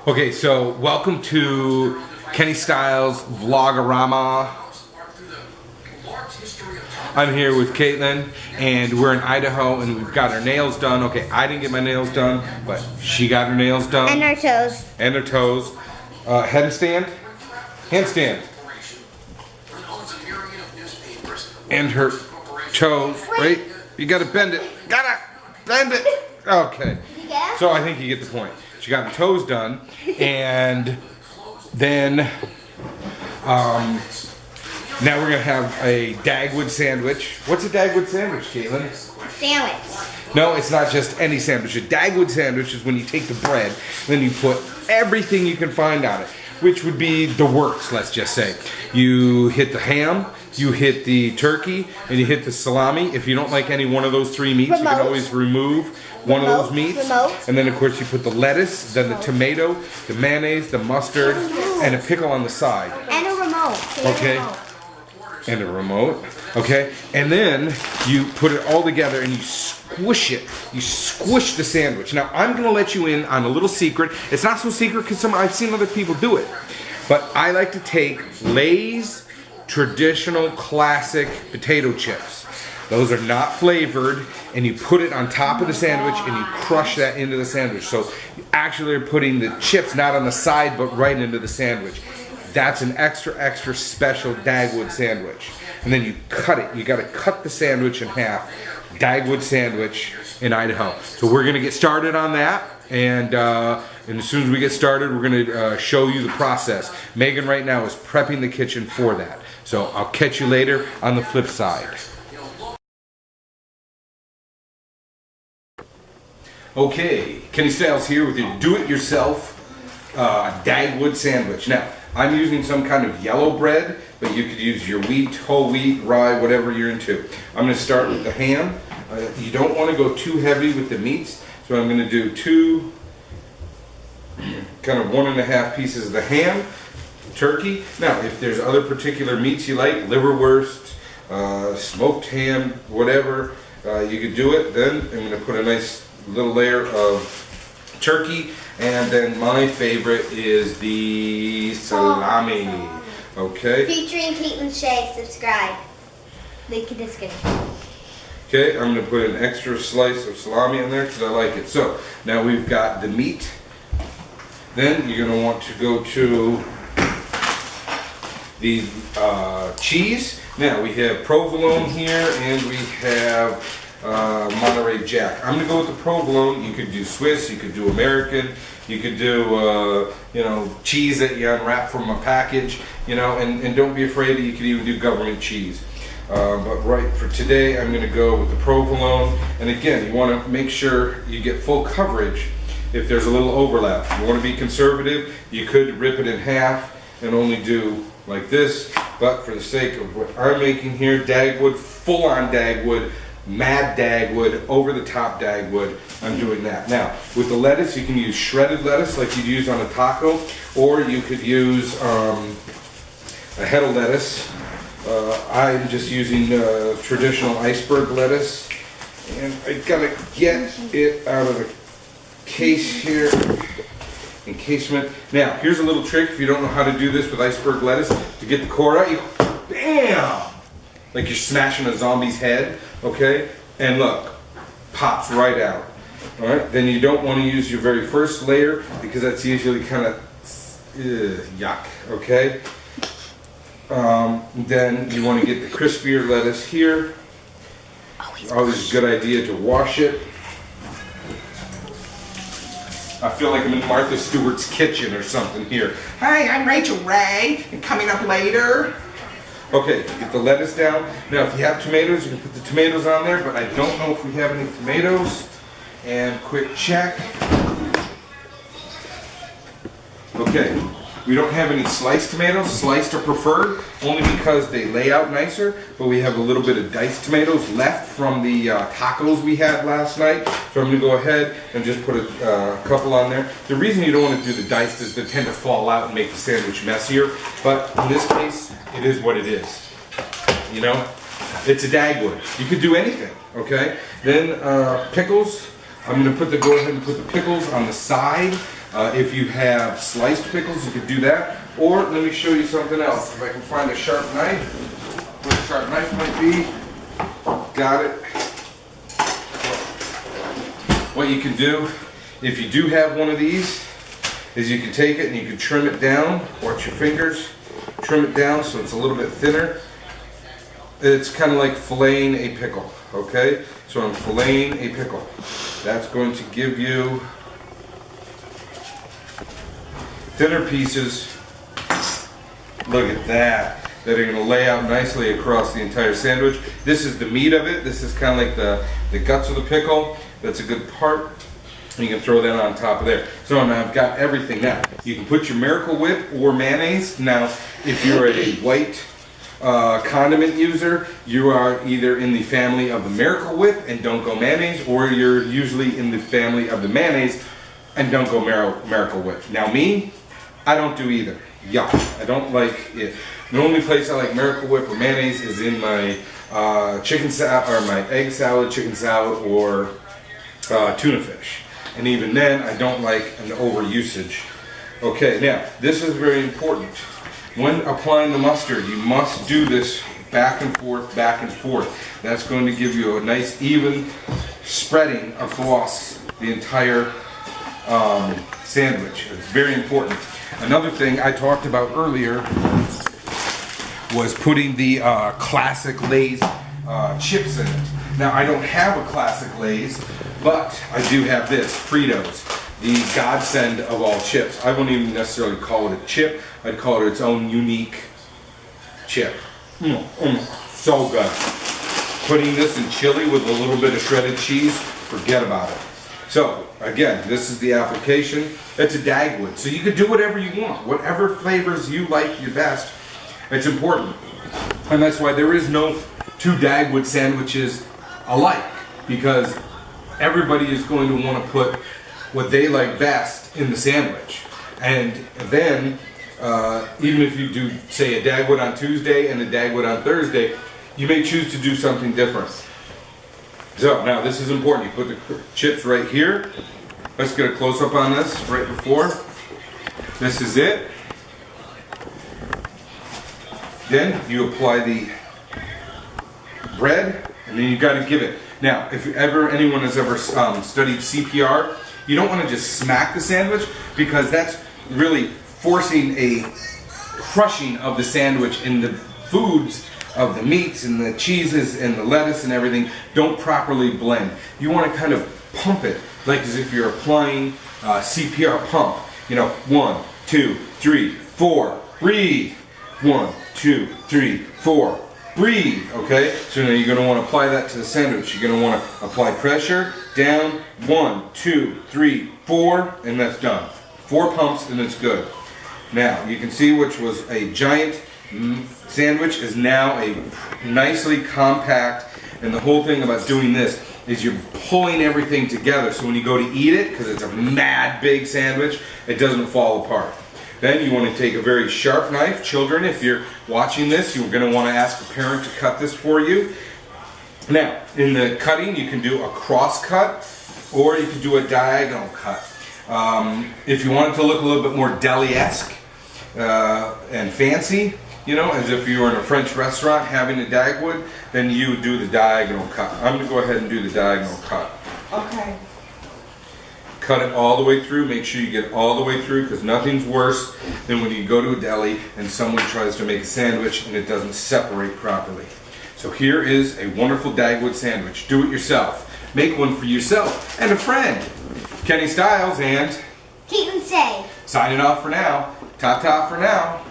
Okay, so welcome to Kenny Styles Vlogorama. I'm here with Caitlin, and we're in Idaho, and we've got our nails done. Okay, I didn't get my nails done, but she got her nails done. And her toes. And her toes. Headstand. Handstand. And her toes. Wait, you gotta bend it. Gotta bend it. Okay. So I think you get the point. She got her toes done, and then now we're gonna have a Dagwood sandwich. What's a Dagwood sandwich, Caitlin? Sandwich. No, it's not just any sandwich. A Dagwood sandwich is when you take the bread, then you put everything you can find on it, which would be the works, let's just say. You hit the ham, you hit the turkey, and you hit the salami. If you don't like any one of those three meats, you can always remove one of those meats. And then of course you put the lettuce, then the tomato, the mayonnaise, the mustard, and a pickle on the side. And a remote. Okay. And a remote. Okay. And then you put it all together and you squish it. You squish the sandwich. Now I'm going to let you in on a little secret. It's not so secret because I've seen other people do it. But I like to take Lay's traditional classic potato chips. Those are not flavored, and you put it on top of the sandwich and you crush that into the sandwich. So you actually are putting the chips not on the side but right into the sandwich. That's an extra special Dagwood sandwich. And then you cut it. You got to cut the sandwich in half. Dagwood sandwich in Idaho. So we're going to get started on that. And as soon as we get started, we're going to show you the process. Megan right now is prepping the kitchen for that. So I'll catch you later on the flip side. Okay, Kenny Styles here with your do-it-yourself Dagwood sandwich. Now, I'm using some kind of yellow bread, but you could use your wheat, whole wheat, rye, whatever you're into. I'm going to start with the ham. You don't want to go too heavy with the meats, so I'm going to do two, kind of 1.5 pieces of the ham, turkey. Now, if there's other particular meats you like, liverwurst, smoked ham, whatever, you could do it. Then I'm going to put a nice little layer of turkey, and then my favorite is the salami. Okay. Featuring Caitlin Shea. Subscribe. Link in the description. Okay, I'm going to put an extra slice of salami in there because I like it. So now we've got the meat. Then you're going to want to go to the cheese. Now we have provolone here, and we have Monterey Jack. I'm going to go with the provolone. You could do Swiss, you could do American, you could do cheese that you unwrap from a package, and don't be afraid, you could even do government cheese. But right for today, I'm going to go with the provolone. And again, you want to make sure you get full coverage if there's a little overlap. If you want to be conservative, you could rip it in half and only do like this. But for the sake of what I'm making here, Dagwood, full-on Dagwood, mad Dagwood, over-the-top Dagwood, I'm doing that. Now, with the lettuce, you can use shredded lettuce like you'd use on a taco, or you could use a head of lettuce. I'm just using traditional iceberg lettuce, and I gotta get it out of the case here, encasement. Now, here's a little trick if you don't know how to do this with iceberg lettuce. To get the core out, you bam! Like you're smashing a zombie's head, okay? And look, pops right out. All right, then you don't want to use your very first layer because that's usually kind of yuck, okay? Then you want to get the crispier lettuce here. Always a good idea to wash it. I feel like I'm in Martha Stewart's kitchen or something here. Hi, I'm Rachel Ray, and coming up later. Okay, get the lettuce down. Now, if you have tomatoes, you can put the tomatoes on there, but I don't know if we have any tomatoes. And quick check. Okay, we don't have any sliced tomatoes. Sliced are preferred only because they lay out nicer, but we have a little bit of diced tomatoes left from the tacos we had last night. So I'm going to go ahead and just put a couple on there. The reason you don't want to do the diced is they tend to fall out and make the sandwich messier, but in this case, it is what it is. It's a Dagwood. You could do anything, okay? Then pickles. I'm going to go ahead and put the pickles on the side If you have sliced pickles, you could do that. Or let me show you something else. If I can find a sharp knife, where a sharp knife might be. Got it. What you can do, if you do have one of these, is you can take it and you can trim it down. Watch your fingers. Trim it down so it's a little bit thinner. It's kind of like filleting a pickle, okay? So I'm filleting a pickle. That's going to give you thinner pieces. Look at that. That are going to lay out nicely across the entire sandwich. This is the meat of it. This is kind of like the guts of the pickle. That's a good part. You can throw that on top of there. So now I've got everything. Now, you can put your Miracle Whip or mayonnaise. Now, if you're a white condiment user, you are either in the family of the Miracle Whip and don't go mayonnaise, or you're usually in the family of the mayonnaise and don't go Miracle Whip. Now me, I don't do either. Yuck, I don't like it. The only place I like Miracle Whip or mayonnaise is in my chicken salad, or my egg salad, chicken salad, or tuna fish. And even then, I don't like an overusage. Okay, now, this is very important. When applying the mustard, you must do this back and forth, back and forth. That's going to give you a nice even spreading across the entire sandwich. It's very important. Another thing I talked about earlier was putting the classic Lay's chips in it. Now, I don't have a classic Lay's, but I do have this, Fritos, the godsend of all chips. I wouldn't even necessarily call it a chip. I'd call it its own unique chip. So good. Putting this in chili with a little bit of shredded cheese, forget about it. So, again, this is the application. It's a Dagwood. So you can do whatever you want, whatever flavors you like your best. It's important. And that's why there is no two Dagwood sandwiches alike, because everybody is going to want to put what they like best in the sandwich. And then, even if you do, say, a Dagwood on Tuesday and a Dagwood on Thursday, you may choose to do something different. So, now this is important. You put the chips right here. Let's get a close-up on this right before. This is it. Then you apply the bread, and then you got to give it. Now, if anyone has ever studied CPR, you don't want to just smack the sandwich, because that's really forcing a crushing of the sandwich, and the foods of the meats and the cheeses and the lettuce and everything don't properly blend. You want to kind of pump it like as if you're applying CPR pump. You know, 1, 2, 3, 4, breathe. 1, 2, 3, 4, breathe. Okay, so now you're going to want to apply that to the sandwich. You're going to want to apply pressure down. 1, 2, 3, 4, and that's done. 4 pumps and it's good. Now you can see, which was a giant sandwich is now a nicely compact, and the whole thing about doing this is you're pulling everything together, so when you go to eat it, because it's a mad big sandwich, it doesn't fall apart. Then you want to take a very sharp knife. Children, if you're watching this, you're going to want to ask a parent to cut this for you. Now, in the cutting, you can do a cross cut, or you can do a diagonal cut. If you want it to look a little bit more deli-esque and fancy, you know, as if you were in a French restaurant having a Dagwood, then you do the diagonal cut. I'm going to go ahead and do the diagonal cut. Okay. Cut it all the way through. Make sure you get all the way through, because nothing's worse than when you go to a deli and someone tries to make a sandwich and it doesn't separate properly. So here is a wonderful Dagwood sandwich. Do it yourself. Make one for yourself and a friend. Kenny Styles and Keaton Stay. Signing off for now. Ta-ta for now.